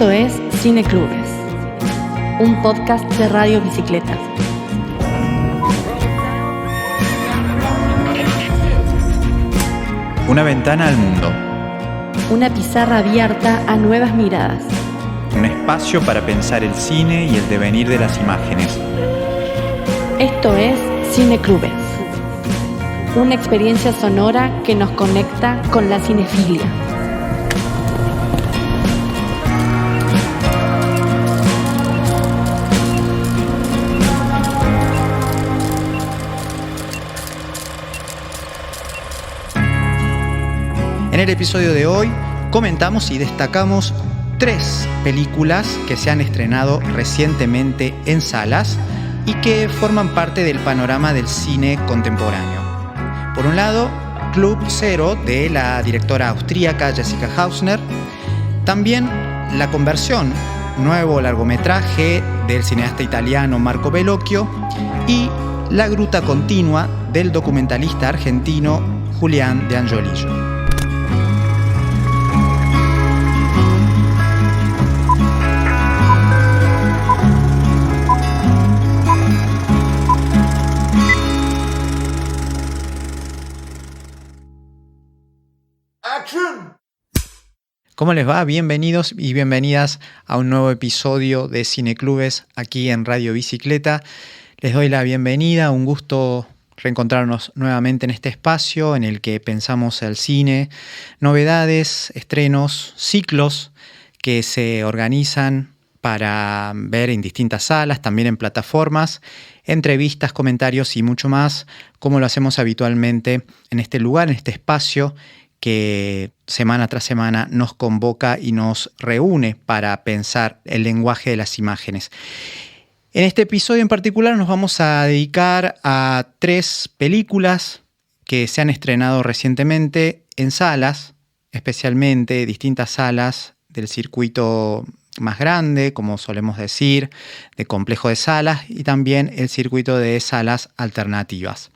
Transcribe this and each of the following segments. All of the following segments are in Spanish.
Esto es Cineclubes, un podcast de Radio Bicicleta. Una ventana al mundo. Una pizarra abierta a nuevas miradas. Un espacio para pensar el cine y el devenir de las imágenes. Esto es Cineclubes, una experiencia sonora que nos conecta con la cinefilia. En el episodio de hoy comentamos y destacamos 3 películas que se han estrenado recientemente en salas y que forman parte del panorama del cine contemporáneo. Por un lado, Club Zero, de la directora austríaca Jessica Hausner. También La Conversión, nuevo largometraje del cineasta italiano Marco Bellocchio. Y La Gruta Continua, del documentalista argentino Julián de Angiolillo. ¿Cómo les va? Bienvenidos y bienvenidas a un nuevo episodio de Cineclubes aquí en Radio Bicicleta. Les doy la bienvenida, un gusto reencontrarnos nuevamente en este espacio en el que pensamos el cine, novedades, estrenos, ciclos que se organizan para ver en distintas salas, también en plataformas, entrevistas, comentarios y mucho más, como lo hacemos habitualmente en este lugar, en este espacio que semana tras semana nos convoca y nos reúne para pensar el lenguaje de las imágenes. En este episodio en particular nos vamos a dedicar a 3 películas que se han estrenado recientemente en salas, especialmente distintas salas del circuito más grande, como solemos decir, de complejo de salas, y también el circuito de salas alternativas.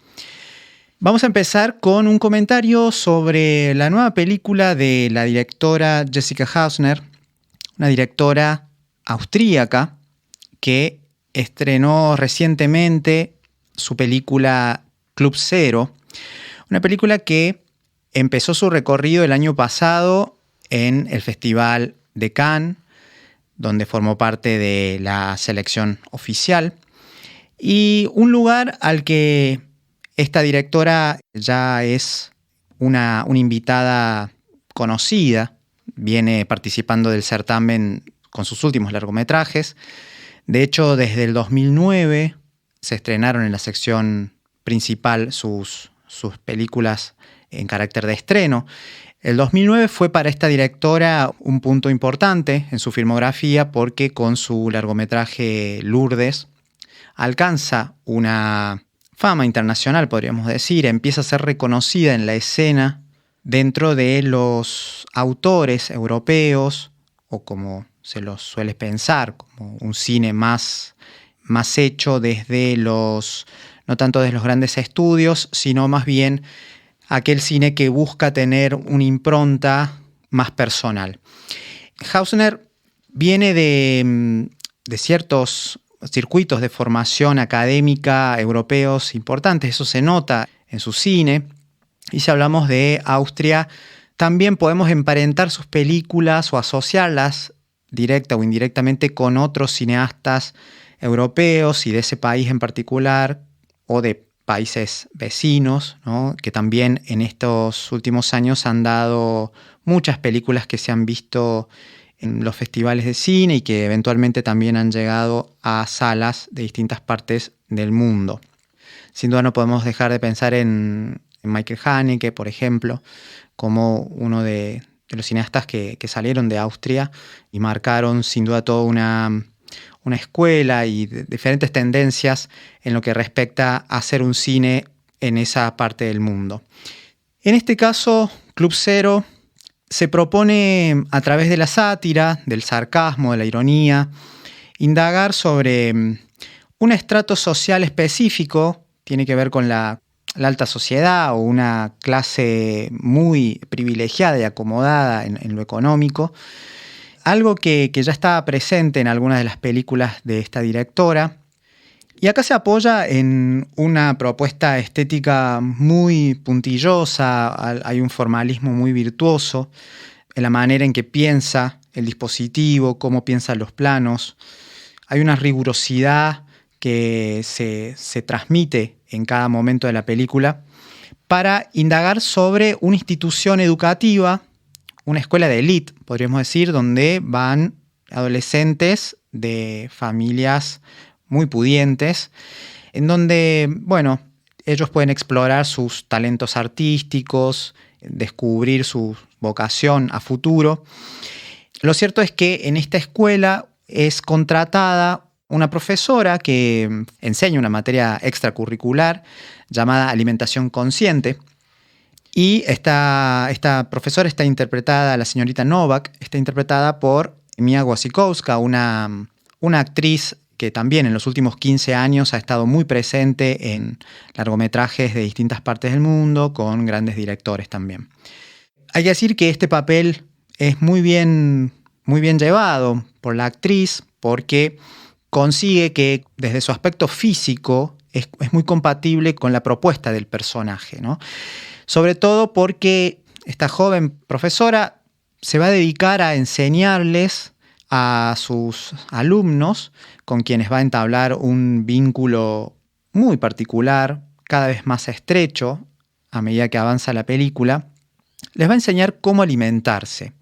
Vamos a empezar con un comentario sobre la nueva película de la directora Jessica Hausner, una directora austríaca que estrenó recientemente su película Club Zero, una película que empezó su recorrido el año pasado en el Festival de Cannes, donde formó parte de la selección oficial, y un lugar al que esta directora ya es una invitada conocida, viene participando del certamen con sus últimos largometrajes. De hecho, desde el 2009 se estrenaron en la sección principal sus películas en carácter de estreno. El 2009 fue para esta directora un punto importante en su filmografía porque con su largometraje Lourdes alcanza una fama internacional, podríamos decir, empieza a ser reconocida en la escena dentro de los autores europeos, o como se los suele pensar, como un cine más hecho desde no tanto desde los grandes estudios, sino más bien aquel cine que busca tener una impronta más personal. Hausner viene de ciertos circuitos de formación académica europeos importantes, eso se nota en su cine. Y si hablamos de Austria, también podemos emparentar sus películas o asociarlas directa o indirectamente con otros cineastas europeos y de ese país en particular, o de países vecinos, ¿no? Que también en estos últimos años han dado muchas películas que se han visto en los festivales de cine y que eventualmente también han llegado a salas de distintas partes del mundo. Sin duda no podemos dejar de pensar en Michael Haneke, por ejemplo, como uno de los cineastas que salieron de Austria y marcaron sin duda toda una escuela y diferentes tendencias en lo que respecta a hacer un cine en esa parte del mundo. En este caso, Club Zero se propone, a través de la sátira, del sarcasmo, de la ironía, indagar sobre un estrato social específico, tiene que ver con la alta sociedad o una clase muy privilegiada y acomodada en lo económico, algo que ya estaba presente en algunas de las películas de esta directora. Y acá se apoya en una propuesta estética muy puntillosa, hay un formalismo muy virtuoso en la manera en que piensa el dispositivo, cómo piensa los planos. Hay una rigurosidad que se transmite en cada momento de la película para indagar sobre una institución educativa, una escuela de élite, podríamos decir, donde van adolescentes de familias muy pudientes, en donde, bueno, ellos pueden explorar sus talentos artísticos, descubrir su vocación a futuro. Lo cierto es que en esta escuela es contratada una profesora que enseña una materia extracurricular llamada alimentación consciente. Y esta profesora está interpretada, la señorita Novak, está interpretada por Mia Wasikowska, una actriz que también en los últimos 15 años ha estado muy presente en largometrajes de distintas partes del mundo, con grandes directores también. Hay que decir que este papel es muy bien llevado por la actriz, porque consigue que desde su aspecto físico es muy compatible con la propuesta del personaje, ¿no? Sobre todo porque esta joven profesora se va a dedicar a enseñarles a sus alumnos, con quienes va a entablar un vínculo muy particular, cada vez más estrecho a medida que avanza la película. Les va a enseñar cómo alimentarse.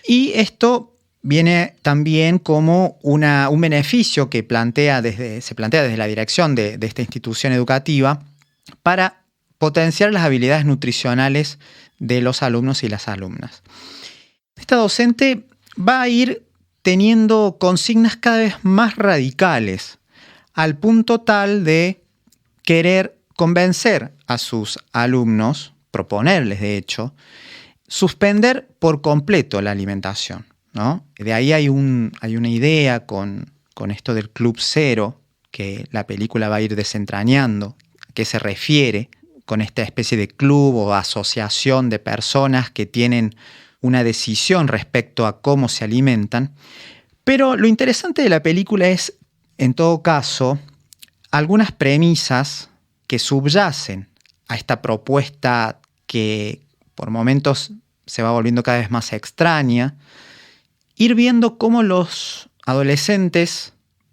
Y esto viene también como un beneficio que se plantea desde la dirección de esta institución educativa para potenciar las habilidades nutricionales de los alumnos y las alumnas. Esta docente va a ir teniendo consignas cada vez más radicales, al punto tal de querer convencer a sus alumnos, proponerles de hecho, suspender por completo la alimentación, ¿no? De ahí hay una idea con esto del Club Cero, que la película va a ir desentrañando, a qué se refiere con esta especie de club o asociación de personas que tienen una decisión respecto a cómo se alimentan. Pero lo interesante de la película es, en todo caso, algunas premisas que subyacen a esta propuesta que por momentos se va volviendo cada vez más extraña, ir viendo cómo los adolescentes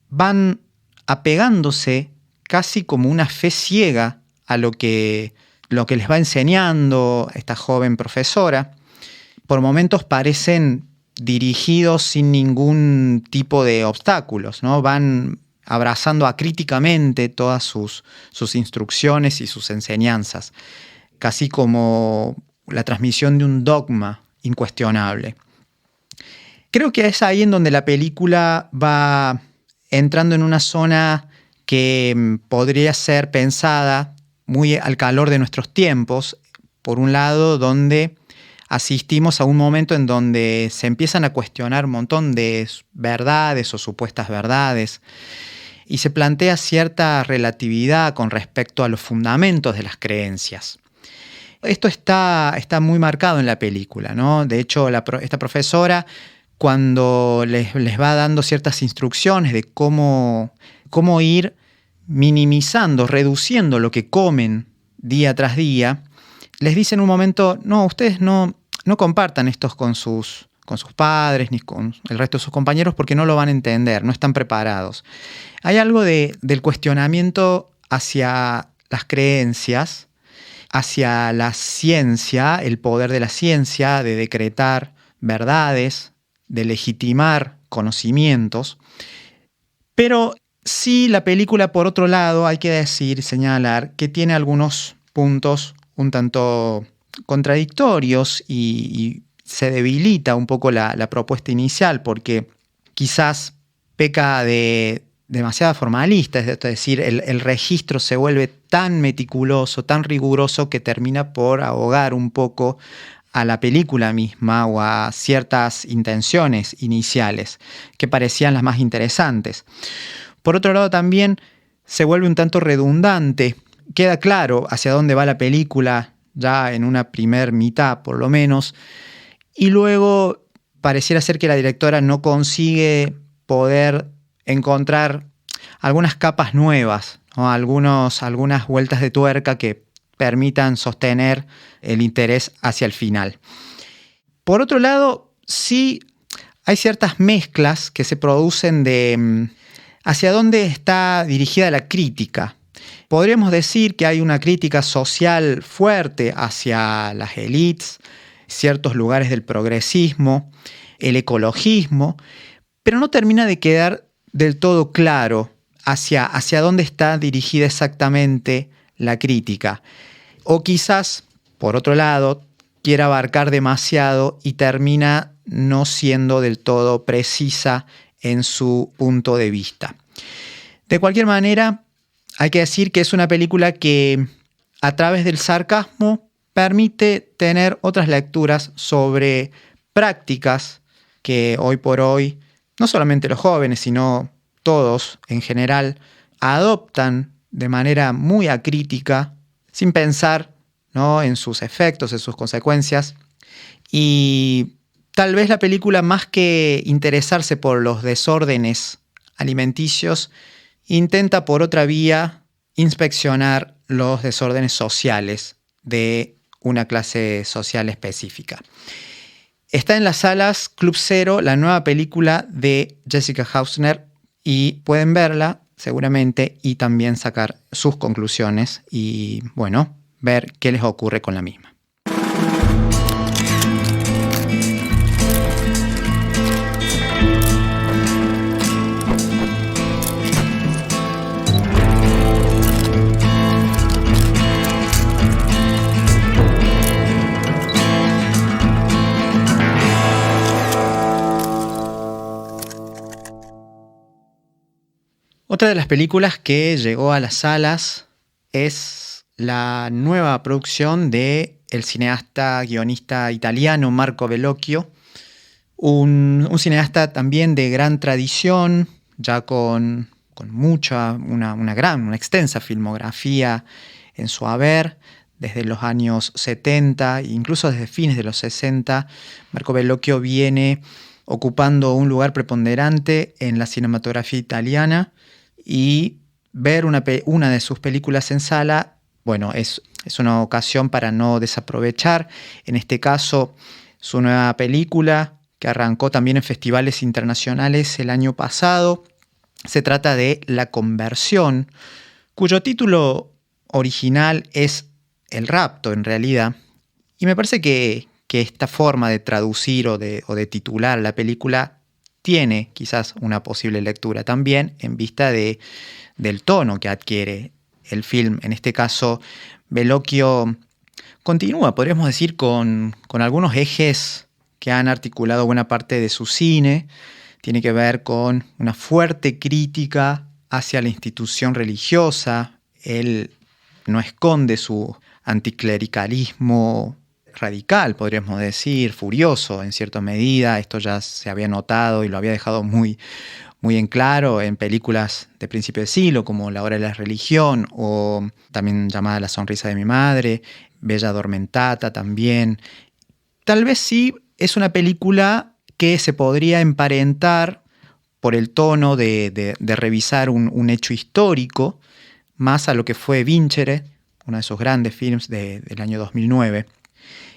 van apegándose casi como una fe ciega a lo que les va enseñando esta joven profesora. Por momentos parecen dirigidos sin ningún tipo de obstáculos, ¿no? Van abrazando acríticamente todas sus instrucciones y sus enseñanzas, casi como la transmisión de un dogma incuestionable. Creo que es ahí en donde la película va entrando en una zona que podría ser pensada muy al calor de nuestros tiempos. Por un lado, donde asistimos a un momento en donde se empiezan a cuestionar un montón de verdades o supuestas verdades y se plantea cierta relatividad con respecto a los fundamentos de las creencias. Esto está muy marcado en la película, ¿no? De hecho, esta profesora, cuando les va dando ciertas instrucciones de cómo ir minimizando, reduciendo lo que comen día tras día, les dice en un momento, no, ustedes no compartan esto con sus padres ni con el resto de sus compañeros porque no lo van a entender, no están preparados. Hay algo del cuestionamiento hacia las creencias, hacia la ciencia, el poder de la ciencia, de decretar verdades, de legitimar conocimientos. Pero sí, la película, por otro lado, hay que señalar que tiene algunos puntos un tanto contradictorios y se debilita un poco la propuesta inicial porque quizás peca de demasiado formalista, es decir, el registro se vuelve tan meticuloso, tan riguroso que termina por ahogar un poco a la película misma o a ciertas intenciones iniciales que parecían las más interesantes. Por otro lado, también se vuelve un tanto redundante. Queda claro hacia dónde va la película ya en una primer mitad, por lo menos, y luego pareciera ser que la directora no consigue poder encontrar algunas capas nuevas, ¿no? Algunas vueltas de tuerca que permitan sostener el interés hacia el final. Por otro lado, sí hay ciertas mezclas que se producen de hacia dónde está dirigida la crítica. Podríamos decir que hay una crítica social fuerte hacia las élites, ciertos lugares del progresismo, el ecologismo, pero no termina de quedar del todo claro hacia dónde está dirigida exactamente la crítica. O quizás, por otro lado, quiera abarcar demasiado y termina no siendo del todo precisa en su punto de vista. De cualquier manera, hay que decir que es una película que, a través del sarcasmo, permite tener otras lecturas sobre prácticas que hoy por hoy, no solamente los jóvenes, sino todos en general, adoptan de manera muy acrítica, sin pensar, ¿no?, en sus efectos, en sus consecuencias. Y tal vez la película, más que interesarse por los desórdenes alimenticios, intenta por otra vía inspeccionar los desórdenes sociales de una clase social específica. Está en las salas Club Zero, la nueva película de Jessica Hausner, y pueden verla seguramente y también sacar sus conclusiones y, bueno, ver qué les ocurre con la misma. Otra de las películas que llegó a las salas es la nueva producción del cineasta, guionista italiano Marco Bellocchio, un cineasta también de gran tradición, ya con una extensa filmografía en su haber. Desde los años 70, incluso desde fines de los 60, Marco Bellocchio viene ocupando un lugar preponderante en la cinematografía italiana. Y ver una de sus películas en sala, bueno, es una ocasión para no desaprovechar. En este caso, su nueva película, que arrancó también en festivales internacionales el año pasado, se trata de La Conversión, cuyo título original es El Rapto, en realidad. Y me parece que esta forma de traducir o de titular la película tiene quizás una posible lectura también en vista del tono que adquiere el film. En este caso, Bellocchio continúa, podríamos decir, con algunos ejes que han articulado buena parte de su cine. Tiene que ver con una fuerte crítica hacia la institución religiosa. Él no esconde su anticlericalismo radical, podríamos decir, furioso en cierta medida. Esto ya se había notado y lo había dejado muy en claro en películas de principio de siglo como La Hora de la Religión o también llamada La Sonrisa de mi Madre, Bella Addormentata también. Tal vez sí es una película que se podría emparentar por el tono de revisar un hecho histórico más a lo que fue Vincere, uno de esos grandes films del año 2009.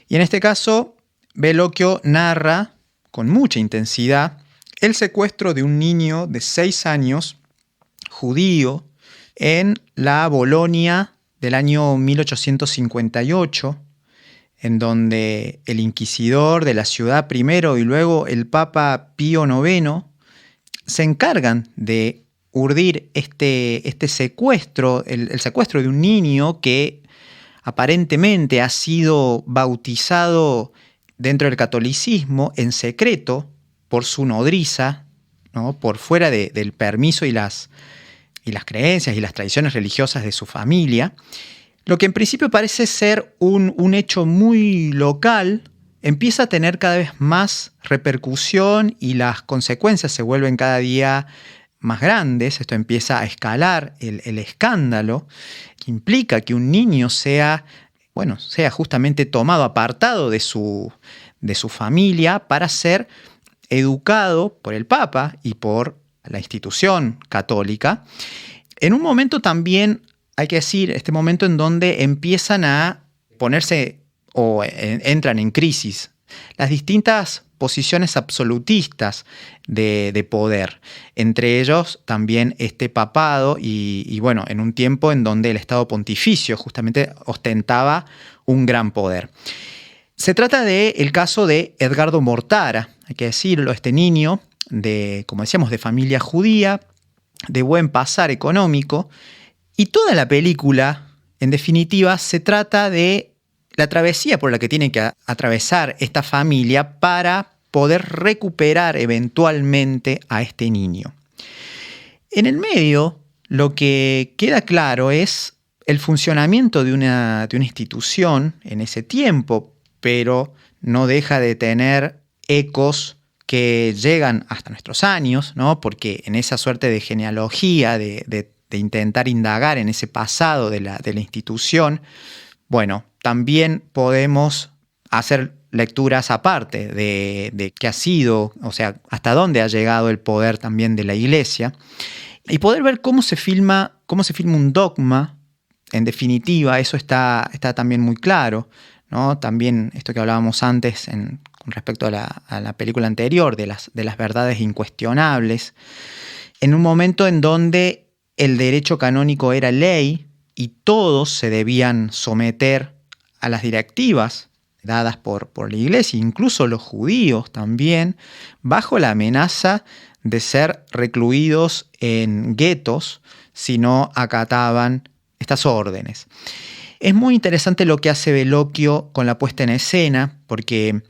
Y en este caso, Bellocchio narra con mucha intensidad el secuestro de un niño de 6 años, judío, en la Bolonia del año 1858, en donde el inquisidor de la ciudad primero y luego el Papa Pío IX se encargan de urdir este secuestro, el secuestro de un niño que aparentemente ha sido bautizado dentro del catolicismo en secreto por su nodriza, ¿no?, por fuera del permiso y las creencias y las tradiciones religiosas de su familia. Lo que en principio parece ser un hecho muy local, empieza a tener cada vez más repercusión y las consecuencias se vuelven cada día más grandes. Esto empieza a escalar el escándalo, que implica que un niño sea justamente tomado, apartado de su familia para ser educado por el Papa y por la institución católica, en un momento también, hay que decir, este momento en donde empiezan a ponerse o entran en crisis las distintas posiciones absolutistas de poder, entre ellos también este papado y bueno, en un tiempo en donde el Estado Pontificio justamente ostentaba un gran poder. Se trata del caso de Edgardo Mortara, hay que decirlo, este niño como decíamos, de familia judía, de buen pasar económico, y toda la película, en definitiva, se trata de la travesía por la que tiene que atravesar esta familia para poder recuperar eventualmente a este niño. En el medio, lo que queda claro es el funcionamiento de una institución en ese tiempo, pero no deja de tener ecos que llegan hasta nuestros años, ¿no? Porque en esa suerte de genealogía, de intentar indagar en ese pasado de la institución, bueno, también podemos hacer lecturas aparte de qué ha sido, o sea, hasta dónde ha llegado el poder también de la Iglesia, y poder ver cómo se filma un dogma. En definitiva, eso está también muy claro, ¿no? También esto que hablábamos antes con respecto a la película anterior, de las verdades incuestionables, en un momento en donde el derecho canónico era ley y todos se debían someter a las directivas dadas por la Iglesia, incluso los judíos también, bajo la amenaza de ser recluidos en guetos si no acataban estas órdenes. Es muy interesante lo que hace Bellocchio con la puesta en escena, porque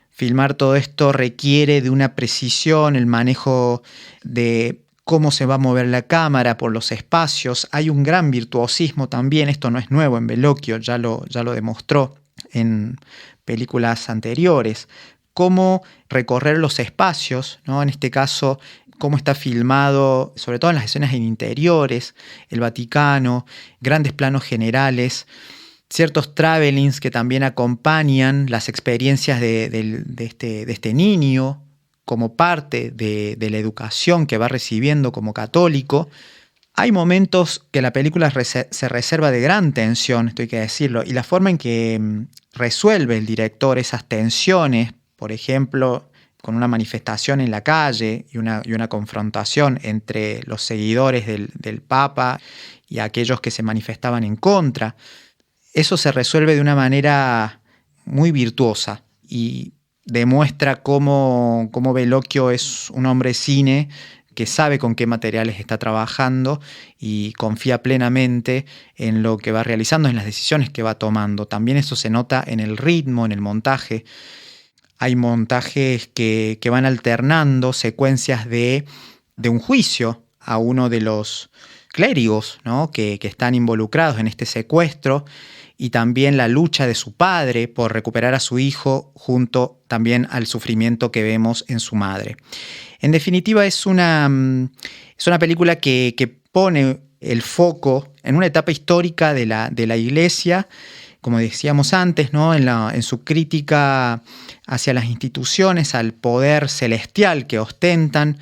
filmar todo esto requiere de una precisión, el manejo de cómo se va a mover la cámara por los espacios. Hay un gran virtuosismo también, esto no es nuevo en Bellocchio, ya lo demostró en películas anteriores. Cómo recorrer los espacios, ¿no? En este caso, cómo está filmado, sobre todo en las escenas en interiores, el Vaticano, grandes planos generales, ciertos travelings que también acompañan las experiencias de este niño como parte de la educación que va recibiendo como católico. Hay momentos que la película se reserva de gran tensión, esto hay que decirlo, y la forma en que resuelve el director esas tensiones, por ejemplo, con una manifestación en la calle y una confrontación entre los seguidores del Papa y aquellos que se manifestaban en contra. Eso se resuelve de una manera muy virtuosa y demuestra cómo Bellocchio es un hombre cine que sabe con qué materiales está trabajando y confía plenamente en lo que va realizando, en las decisiones que va tomando. También eso se nota en el ritmo, en el montaje. Hay montajes que van alternando secuencias de un juicio a uno de los clérigos, ¿no? que están involucrados en este secuestro, y también la lucha de su padre por recuperar a su hijo junto también al sufrimiento que vemos en su madre. En definitiva, es una película que pone el foco en una etapa histórica de la Iglesia, como decíamos antes, ¿no? en su crítica hacia las instituciones, al poder celestial que ostentan.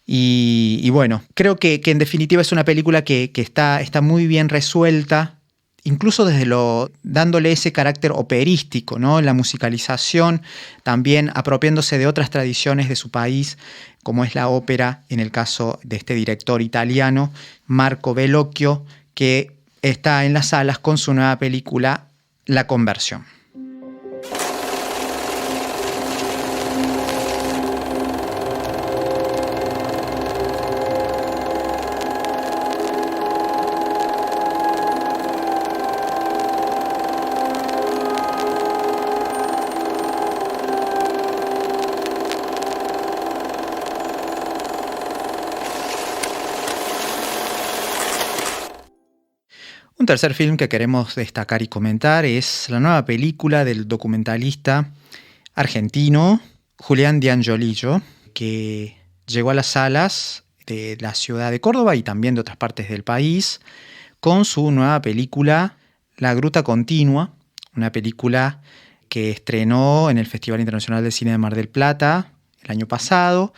Y bueno, creo que en definitiva es una película que está muy bien resuelta, incluso dándole ese carácter operístico, ¿no? La musicalización, también apropiándose de otras tradiciones de su país, como es la ópera, en el caso de este director italiano, Marco Bellocchio, que está en las salas con su nueva película La Conversión. Un tercer film que queremos destacar y comentar es la nueva película del documentalista argentino Julián D'Angiorillo, que llegó a las salas de la ciudad de Córdoba y también de otras partes del país con su nueva película La Gruta Continua, una película que estrenó en el Festival Internacional de Cine de Mar del Plata el año pasado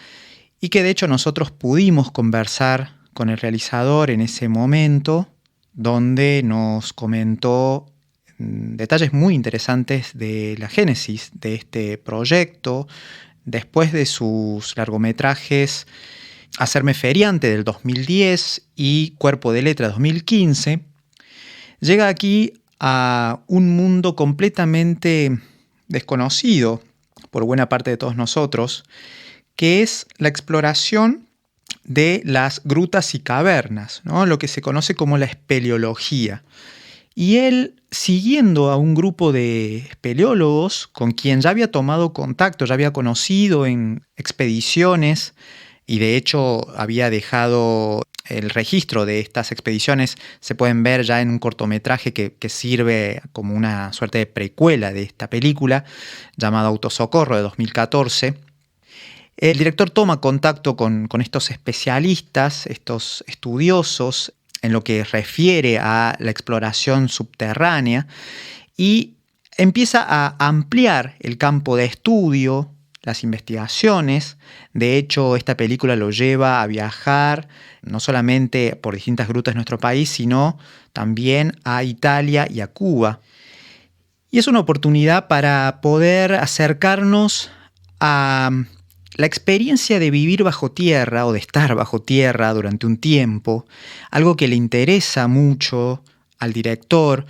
y que de hecho nosotros pudimos conversar con el realizador en ese momento, donde nos comentó detalles muy interesantes de la génesis de este proyecto. Después de sus largometrajes Hacerme Feriante del 2010 y Cuerpo de Letra 2015, llega aquí a un mundo completamente desconocido por buena parte de todos nosotros, que es la exploración de las grutas y cavernas, ¿no? Lo que se conoce como la espeleología. Y él, siguiendo a un grupo de espeleólogos con quien ya había tomado contacto, ya había conocido en expediciones y de hecho había dejado el registro de estas expediciones, se pueden ver ya en un cortometraje que sirve como una suerte de precuela de esta película, llamado Autosocorro de 2014. El director toma contacto con estos especialistas, estos estudiosos, en lo que refiere a la exploración subterránea y empieza a ampliar el campo de estudio, las investigaciones. De hecho, esta película lo lleva a viajar no solamente por distintas grutas de nuestro país, sino también a Italia y a Cuba. Y es una oportunidad para poder acercarnos a la experiencia de vivir bajo tierra o de estar bajo tierra durante un tiempo, algo que le interesa mucho al director,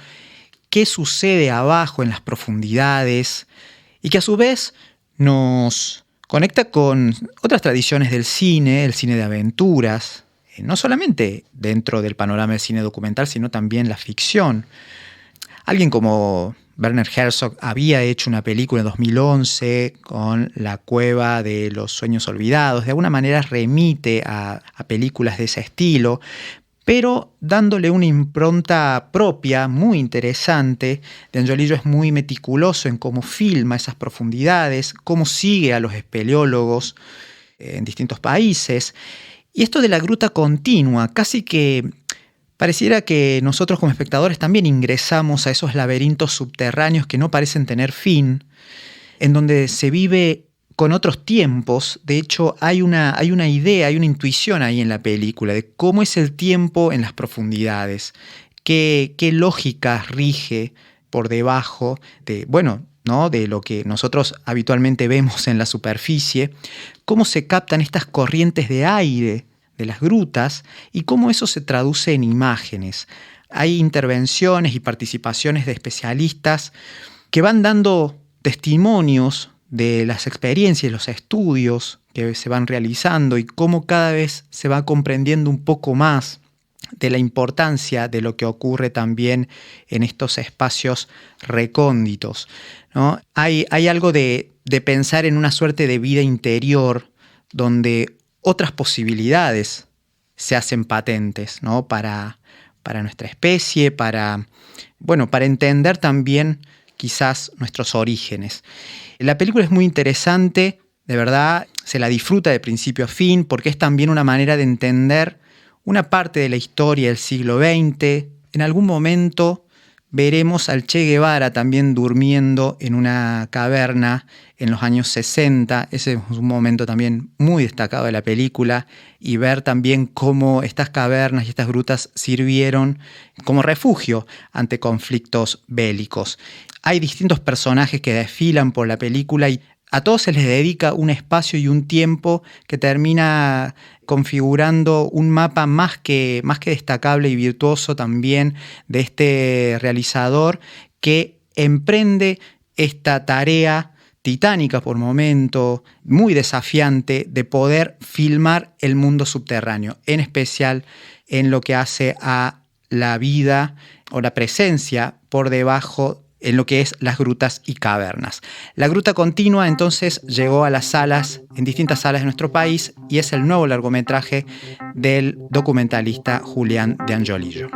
qué sucede abajo en las profundidades y que a su vez nos conecta con otras tradiciones del cine, el cine de aventuras, no solamente dentro del panorama del cine documental, sino también la ficción. Alguien como Werner Herzog había hecho una película en 2011 con La Cueva de los Sueños Olvidados. De alguna manera remite a películas de ese estilo, pero dándole una impronta propia muy interesante. De Angiolillo es muy meticuloso en cómo filma esas profundidades, cómo sigue a los espeleólogos en distintos países. Y esto de la gruta continua, casi que pareciera que nosotros como espectadores también ingresamos a esos laberintos subterráneos que no parecen tener fin, en donde se vive con otros tiempos. De hecho, hay una idea, hay una intuición ahí en la película de cómo es el tiempo en las profundidades, qué lógica rige por debajo de, ¿no?, de lo que nosotros habitualmente vemos en la superficie, cómo se captan estas corrientes de aire de las grutas y cómo eso se traduce en imágenes. Hay intervenciones y participaciones de especialistas que van dando testimonios de las experiencias, los estudios que se van realizando y cómo cada vez se va comprendiendo un poco más de la importancia de lo que ocurre también en estos espacios recónditos, ¿no? Hay algo de pensar en una suerte de vida interior donde otras posibilidades se hacen patentes, ¿no?, para nuestra especie, para entender también quizás nuestros orígenes. La película es muy interesante, de verdad, se la disfruta de principio a fin, porque es también una manera de entender una parte de la historia del siglo XX. En algún momento veremos al Che Guevara también durmiendo en una caverna en los años 60. Ese es un momento también muy destacado de la película, y ver también cómo estas cavernas y estas grutas sirvieron como refugio ante conflictos bélicos. Hay distintos personajes que desfilan por la película y a todos se les dedica un espacio y un tiempo que termina configurando un mapa más que destacable y virtuoso también de este realizador, que emprende esta tarea titánica por momento, muy desafiante, de poder filmar el mundo subterráneo, en especial en lo que hace a la vida o la presencia por debajo en lo que es las grutas y cavernas. La gruta continua entonces llegó a las salas, en distintas salas de nuestro país, y es el nuevo largometraje del documentalista Julián de Angiolillo.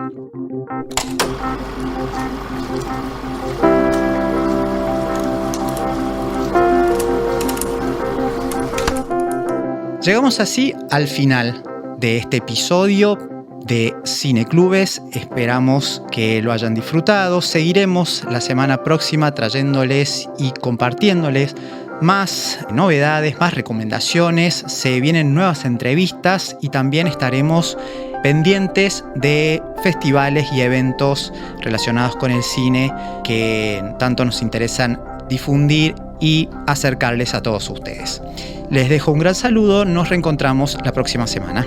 Llegamos así al final de este episodio de Cineclubes. Esperamos que lo hayan disfrutado. Seguiremos la semana próxima trayéndoles y compartiéndoles más novedades, más recomendaciones, se vienen nuevas entrevistas y también estaremos pendientes de festivales y eventos relacionados con el cine que tanto nos interesan difundir y acercarles a todos ustedes. Les dejo un gran saludo, nos reencontramos la próxima semana.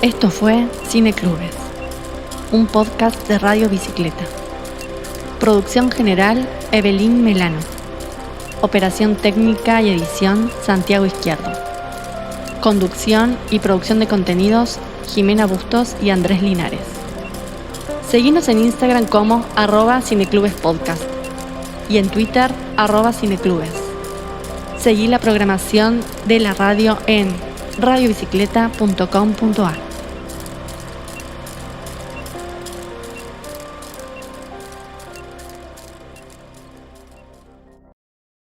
Esto fue Cineclubes, un podcast de Radio Bicicleta. Producción general, Evelyn Melano. Operación técnica y edición, Santiago Izquierdo. Conducción y producción de contenidos, Jimena Bustos y Andrés Linares. Seguinos en Instagram como @cineclubespodcast y en Twitter @cineclubes. Seguí la programación de la radio en radiobicicleta.com.ar.